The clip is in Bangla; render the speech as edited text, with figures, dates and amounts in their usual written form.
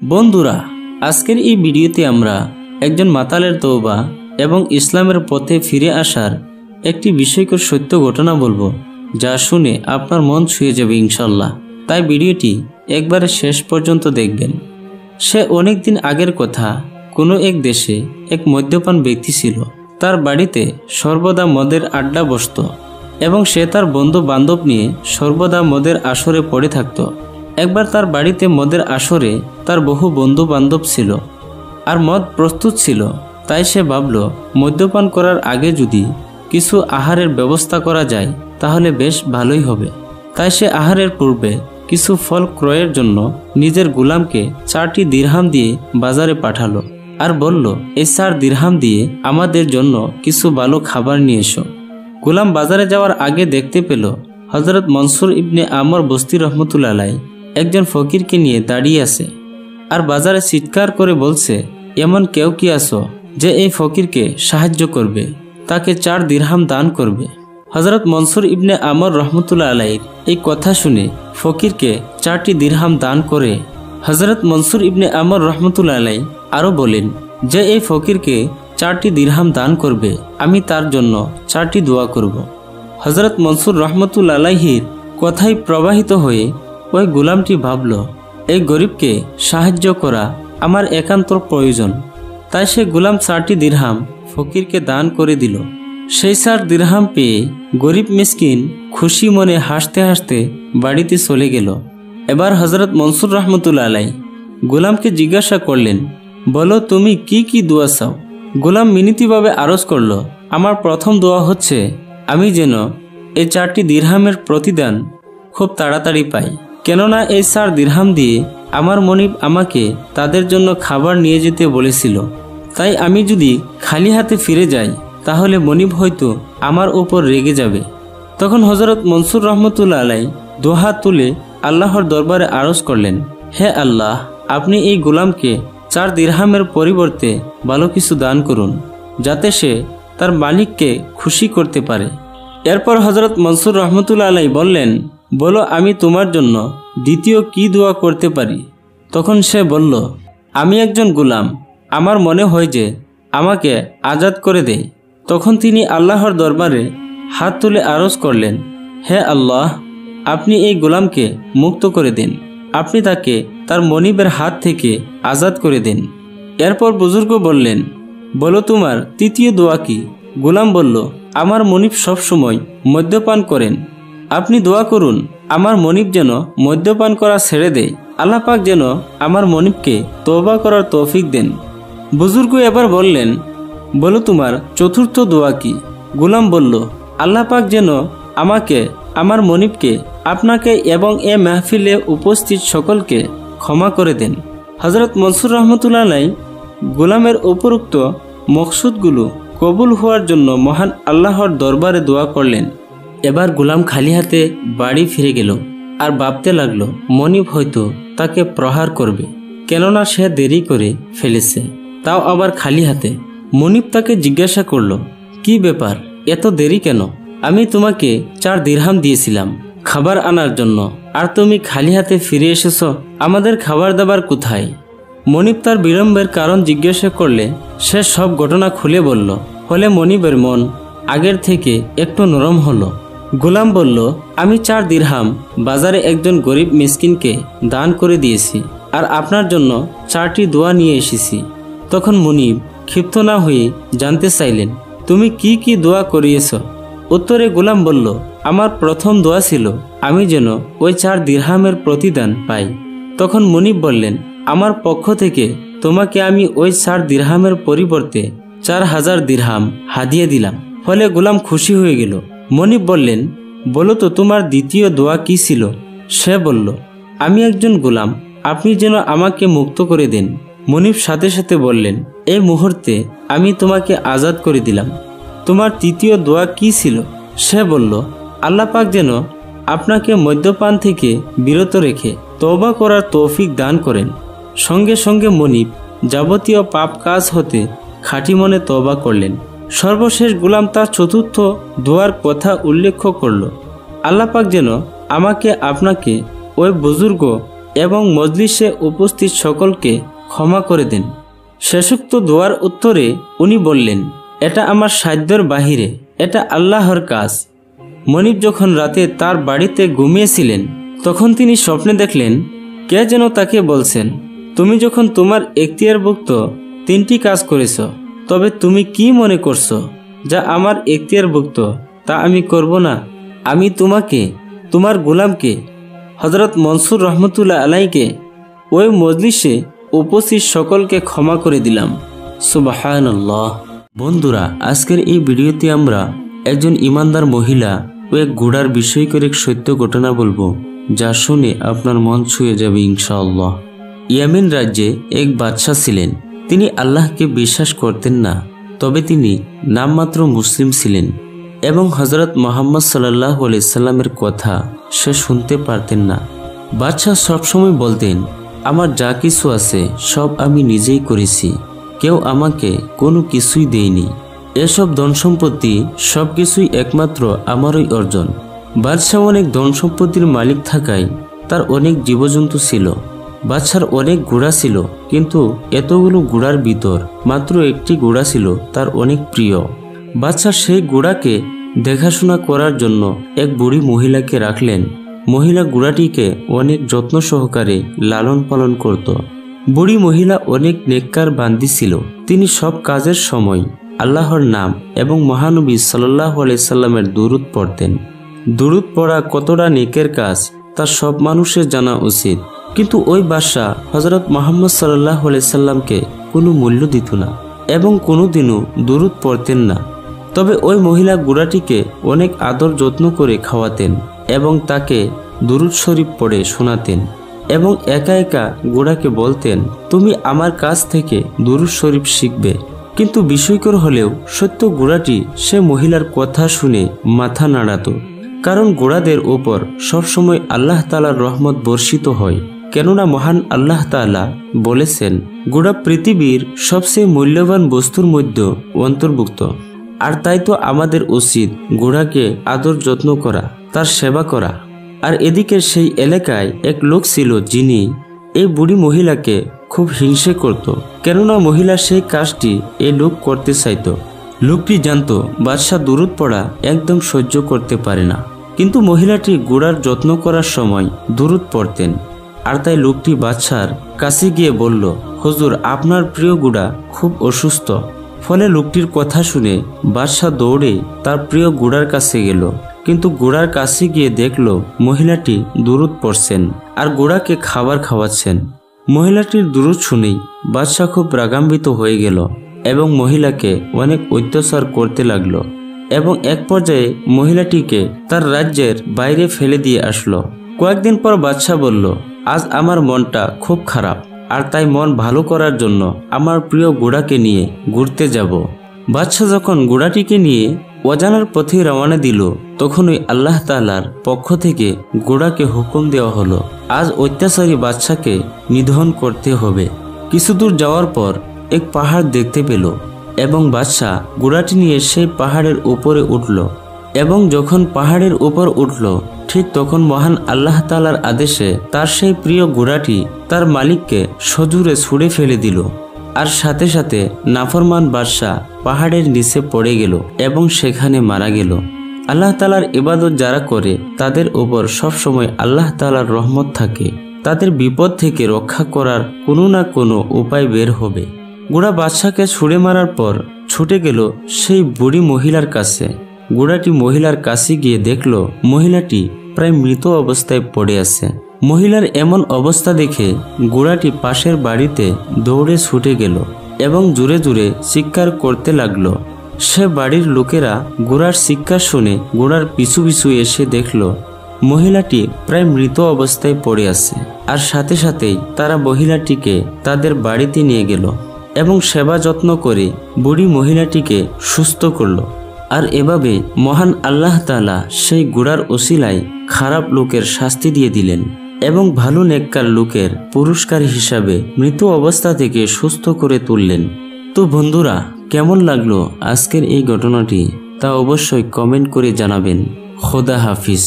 বন্ধুরা, আজকের এই ভিডিওতে আমরা একজন মাতালের তওবা এবং ইসলামের পথে ফিরে আসার একটি বিস্ময়কর সত্য ঘটনা বলবো, যা শুনে আপনার মন ছুঁয়ে যাবে ইনশাল্লাহ। তাই ভিডিওটি একবারে শেষ পর্যন্ত দেখবেন। সে অনেক দিন আগের কথা। কোনো এক দেশে এক মদ্যপান ব্যক্তি ছিল। তার বাড়িতে সর্বদা মদের আড্ডা বসত এবং সে তার বন্ধু বান্ধব নিয়ে সর্বদা মদের আসরে পড়ে থাকত। একবার তার বাড়িতে মদের আসরে তার বহু বন্ধু বান্ধব ছিল আর মদ প্রস্তুত ছিল। তাই সে ভাবল, মদ্যপান করার আগে যদি কিছু আহারের ব্যবস্থা করা যায় তাহলে বেশ ভালোই হবে। তাই সে আহারের পূর্বে কিছু ফল ক্রয়ের জন্য নিজের গোলামকে 4টি দিরহাম দিয়ে বাজারে পাঠালো আর বলল, এই 4 দিরহাম দিয়ে আমাদের জন্য কিছু ভালো খাবার নিয়ে এসো। গোলাম বাজারে যাওয়ার আগে দেখতে পেল হযরত মনসুর ইবনে আমর বস্তি রহমতুল্লাহ আলাইহি একজন ফকিরকে নিয়ে দাঁড়িয়ে আছে আর বাজারে চিৎকার করে বলছে, এমন কেউ কি আছো যে এই ফকিরকে সাহায্য করবে, তাকে 4 দিরহাম দান করবে। হযরত মনসুর ইবনে আমর রহমতুল্লাহ আলাইহির এই কথা শুনে ফকিরকে 4টি দিরহাম দান করে হযরত মনসুর ইবনে আমর রহমতুল্লাহ আলাইহি আরও বলেন যে এই ফকিরকে 4টি দিরহাম দান করবে, আমি তার জন্য 4টি দোয়া করব। হযরত মনসুর রহমতুল্লাহ আলাইহির কথাই প্রবাহিত হয়ে ওই গোলামটি ভাবল, এই গরিবকে সাহায্য করা আমার একান্ত প্রয়োজন। তাই সে গোলাম 4টি দিরহাম ফকিরকে দান করে দিল। সেই 4 দিরহাম পেয়ে গরিব মিসকিন খুশি মনে হাসতে হাসতে বাড়িতে চলে গেল। এবার হযরত মনসুর রহমতুল্লাহ আলাইহি গোলামকে জিজ্ঞাসা করলেন, বলো তুমি কি দোয়া চাও? গোলাম মিনতিভাবে আরজ করল, আমার প্রথম দোয়া হচ্ছে আমি যেন এই 4টি দিরহামের প্রতিদান খুব তাড়াতাড়ি পাই, কেননা এই 4 দিরহাম দিয়ে আমার মনিব আমাকে তাদের জন্য খাবার নিয়ে যেতে বলেছিল। তাই আমি যদি খালি হাতে ফিরে যাই তাহলে মনিব হয়তো আমার উপর রেগে যাবে। তখন হযরত মনসুর রহমতুল্লাহ আলাইহি দোহাত তুলে আল্লাহর দরবারে আরজ করলেন, হে আল্লাহ, আপনি এই গোলামকে 4 দিরহামের পরিবর্তে ভালো কিছু দান করুন, যাতে সে তার মালিককে খুশি করতে পারে। এরপর হযরত মনসুর রহমতুল্লাহ আলাইহি বললেন, বলো আমি তোমার জন্য দ্বিতীয় কি দোয়া করতে পারি? তখন সে বলল, আমি একজন গোলাম, আমার মনে হয় যে আমাকে আজাদ করে দেয়। তখন তিনি আল্লাহর দরবারে হাত তুলে আরজ করলেন, হে আল্লাহ, আপনি এই গোলামকে মুক্ত করে দিন, আপনি তাকে তার মনিবের হাত থেকে আজাদ করে দিন। এরপর বুজুর্গ বললেন, বলো তোমার তৃতীয় দোয়া কি? গোলাম বলল, আমার মনিব সবসময় মদ্যপান করেন, আপনি দোয়া করুন আমার মনিব যেন মদ্যপান করা ছেড়ে দেয়, আল্লাহ পাক যেন আমার মনিবকে তওবা করার তৌফিক দেন। বুজুর্গ এবার বললেন, বলো তোমার চতুর্থ দোয়া কি? গোলাম বলল, আল্লাহ পাক যেন আমাকে, আমার মনিবকে, আপনাকে এবং এ মাহফিলে উপস্থিত সকলকে ক্ষমা করে দেন। হযরত মনসুর রহমতুল্লাহ আলাইহি গোলামের উপরোক্ত মকসুদগুলো কবুল হওয়ার জন্য মহান আল্লাহর দরবারে দোয়া করলেন। এবার গোলাম খালি হাতে বাড়ি ফিরে গেল আর ভাবতে লাগলো, মনিব হয়তো তাকে প্রহার করবে, কেননা সে দেরি করে ফেলেছে, তাও আবার খালি হাতে। মনিব তাকে জিজ্ঞাসা করলো, কি ব্যাপার, এত দেরি কেন? আমি তোমাকে 4 দিরহাম দিয়েছিলাম খাবার আনার জন্য, আর তুমি খালি হাতে ফিরে এসেছ, আমাদের খাবার দাবার কোথায়? মনিব তার বিলম্বের কারণ জিজ্ঞাসা করলে সে সব ঘটনা খুলে বলল। ফলে মনিবের মন আগের থেকে একটু নরম হলো। গোলাম বলল, আমি 4 দিরহাম বাজারে একজন গরিব মিসকিনকে দান করে দিয়েছি আর আপনার জন্য 4টি দোয়া নিয়ে এসেছি। তখন মনিব ক্ষিপ্ত না হয়ে জানতে চাইলেন, তুমি কি দোয়া করিয়েছ? উত্তরে গোলাম বলল, আমার প্রথম দোয়া ছিল আমি যেন ওই 4 দিরহামের প্রতিদান পাই। তখন মনিব বললেন, আমার পক্ষ থেকে তোমাকে আমি ওই 4 দিরহামের পরিবর্তে 4000 দিরহাম হাদিয়া দিলাম। ফলে গোলাম খুশি হয়ে গেল। মনিব বললেন, বলো তো তোমার দ্বিতীয় দোয়া কি ছিল? সে বলল, আমি একজন গোলাম, আপনি যেন আমাকে মুক্ত করে দেন। মনিব সাথে সাথে বললেন, এই মুহূর্তে আমি তোমাকে আজাদ করে দিলাম। তোমার তৃতীয় দোয়া কি ছিল? সে বলল, আল্লাহ পাক যেন আপনাকে মদ্যপান থেকে বিরত রেখে তওবা করার তৌফিক দান করেন। সঙ্গে সঙ্গে মনিব যাবতীয় পাপ কাজ হতে খাঁটি মনে তওবা করলেন। সর্বশেষ গোলাম তার চতুর্থ দোয়ার কথা উল্লেখ করল, আল্লাহ পাক যেন আমাকে, আপনাকে, ওই বুজুর্গ এবং মজলিসে উপস্থিত সকলকে ক্ষমা করে দেন। শেষোক্ত দোয়ার উত্তরে উনি বললেন, এটা আমার সাধ্যের বাহিরে, এটা আল্লাহর কাজ। মনিব যখন রাতে তার বাড়িতে ঘুমিয়েছিলেন তখন তিনি স্বপ্নে দেখলেন কে যেন তাকে বলছেন, তুমি যখন তোমার এখতিয়ারভুক্ত 3টি কাজ করেছ, তবে তুমি কি মনে করছো যা আমার এখতিয়ারভুক্ত তা আমি করব না? আমি তোমাকে, তোমার গোলামকে, হযরত মনসুর রহমতুল্লাহ আলাইকে, ওই মজলিসে উপস্থিত সকলকে ক্ষমা করে দিলাম। সুবহানাল্লাহ। বন্ধুরা, আজকের এই ভিডিওতে আমরা একজন ইমানদার মহিলা ও এক ঘোড়ার বিষয়কর এক সত্য ঘটনা বলবো, যা শুনে আপনার মন ছুঁয়ে যাবে ইনশাআল্লাহ। ইয়ামেন রাজ্যে এক বাদশাহ ছিলেন। তিনি আল্লাহকে বিশ্বাস করতেন না, তবে তিনি নামমাত্র মুসলিম ছিলেন এবং হযরত মুহাম্মদ সাল্লাল্লাহু আলাইহি সাল্লামের কথা সে শুনতে পারতেন না। বাদশাহ সবসময় বলতেন, আমার যা কিছু আছে সব আমি নিজেই করেছি, কেউ আমাকে কোনো কিছুই দেয়নি। এসব ধন সম্পত্তি সবকিছুই একমাত্র আমারই অর্জন। বাদশাহ অনেক ধন সম্পত্তির মালিক থাকায় তার অনেক জীবজন্তু ছিল। বাদশার অনেক ঘোড়া ছিল, কিন্তু এতগুলো ঘোড়ার ভিতর মাত্র একটি ঘোড়া ছিল তার অনেক প্রিয়। বাদশাহ সেই ঘোড়াকে দেখাশোনা করার জন্য এক বুড়ি মহিলাকে রাখলেন। মহিলা ঘোড়াটিকে অনেক যত্ন সহকারে লালন পালন করত। বুড়ি মহিলা অনেক নেককার বান্দি ছিল। তিনি সব কাজের সময় আল্লাহর নাম এবং মহানবী সাল্লাল্লাহু আলাইহি সাল্লামের দুরূদ পড়তেন। দুরূদ পড়া কতটা নেকের কাজ তা সব মানুষের জানা উচিত, কিন্তু ওই বাদশাহ হযরত মুহাম্মদ সাল্লাল্লাহু আলাইহি সাল্লামকে কোনো মূল্য দিত না এবং কোনোদিনও দুরূদ পড়তেন না। তবে ওই মহিলা ঘোড়াটিকে অনেক আদর যত্ন করে খাওয়াতেন এবং তাকে দুরূদ শরীফ পড়ে শোনাতেন এবং একা একা ঘোড়াকে বলতেন, তুমি আমার কাছ থেকে দুরূদ শরীফ শিখবে। কিন্তু বিস্ময়কর হলেও সত্য, ঘোড়াটি সে মহিলার কথা শুনে মাথা নাড়াত, কারণ ঘোড়াদের ওপর সবসময় আল্লাহ তাআলার রহমত বর্ষিত হয়। কেননা মহান আল্লাহ তাআলা বলেছেন, ঘোড়া পৃথিবীর সবচেয়ে মূল্যবান বস্তুর মধ্যে অন্তর্ভুক্ত। আর তাই তো আমাদের উচিত ঘোড়াকে আদর যত্ন করা, তার সেবা করা। আর এদিকে সেই এলাকায় এক লোক ছিল যিনি এই বুড়ি মহিলাকে খুব হিংসে করত, কেননা মহিলা সেই কাজটি এই লোক করতে চাইত। লোকটি জানতো বাদশাহ দুরূদ পড়া একদম সহ্য করতে পারে না, কিন্তু মহিলাটি ঘোড়ার যত্ন করার সময় দুরূদ পড়তেন। আর তাই লোকটি বাদশার কাছে গিয়ে বলল, হুজুর, আপনার প্রিয় ঘোড়া খুব অসুস্থ। ফলে লোকটির কথা শুনে বাদশাহ দৌড়ে তার প্রিয় ঘোড়ার কাছে গেল, কিন্তু ঘোড়ার কাছে গিয়ে দেখল মহিলাটি দুরূদ পড়ছেন আর ঘোড়াকে খাবার খাওয়াচ্ছেন। মহিলাটির দুরূদ শুনেই বাদশাহ খুব রাগান্বিত হয়ে গেল এবং মহিলাকে অনেক অত্যাচার করতে লাগলো এবং এক পর্যায়ে মহিলাটিকে তার রাজ্যের বাইরে ফেলে দিয়ে আসলো। কয়েকদিন পর বাদশাহ বলল, আজ আমার মনটা খুব খারাপ, আর তাই মন ভালো করার জন্য আমার প্রিয় ঘোড়াকে নিয়ে ঘুরতে যাব। বাদশাহ যখন ঘোড়াটিকে নিয়ে অজানার পথে রওনা দিল, তখনই আল্লাহ তাআলার পক্ষ থেকে ঘোড়াকে হুকুম দেওয়া হলো, আজ অত্যাচারী বাদশাকে নিধন করতে হবে। কিছু দূর যাওয়ার পর এক পাহাড় দেখতে পেল এবং বাদশাহ ঘোড়াটি নিয়ে সেই পাহাড়ের উপরে উঠল এবং যখন পাহাড়ের উপর উঠল, ঠিক তখন মহান আল্লাহ তাআলার আদেশে তার সেই প্রিয় ঘোড়াটি তার মালিককে সজোরে ছুঁড়ে ফেলে দিল। আর সাথে সাথে নাফরমান বাদশাহ পাহাড়ের নিচে পড়ে গেল এবং সেখানে মারা গেল। আল্লাহ তাআলার ইবাদত যারা করে তাদের উপর সবসময় আল্লাহ তাআলার রহমত থাকে, তাদের বিপদ থেকে রক্ষা করার কোনো না কোনো উপায় বের হবে। ঘোড়া বাদশাকে ছুঁড়ে মারার পর ছুটে গেল সেই বুড়ি মহিলার কাছে। ঘোড়াটি মহিলার কাছে গিয়ে দেখল মহিলাটি প্রায় মৃত অবস্থায় পড়ে আছে। মহিলার এমন অবস্থা দেখে ঘোড়াটি পাশের বাড়িতে দৌড়ে ছুটে গেল এবং জোরে জোরে চিৎকার করতে লাগলো। সে বাড়ির লোকেরা ঘোড়ার চিৎকার শুনে ঘোড়ার পিছু পিছু এসে দেখল মহিলাটি প্রায় মৃত অবস্থায় পড়ে আছে। আর সাথে সাথেই তারা মহিলাটিকে তাদের বাড়িতে নিয়ে গেল এবং সেবা যত্ন করে বুড়ি মহিলাটিকে সুস্থ করলো। আর এভাবে মহান আল্লাহ তাআলা সেই ঘোড়ার ওসিলায় খারাপ লোকের শাস্তি দিয়ে দিলেন এবং ভালো নেককার লোকের পুরস্কার হিসাবে মৃত অবস্থা থেকে সুস্থ করে তুললেন। তো বন্ধুরা, কেমন লাগলো আজকের এই ঘটনাটি তা অবশ্যই কমেন্ট করে জানাবেন। খোদা হাফিজ।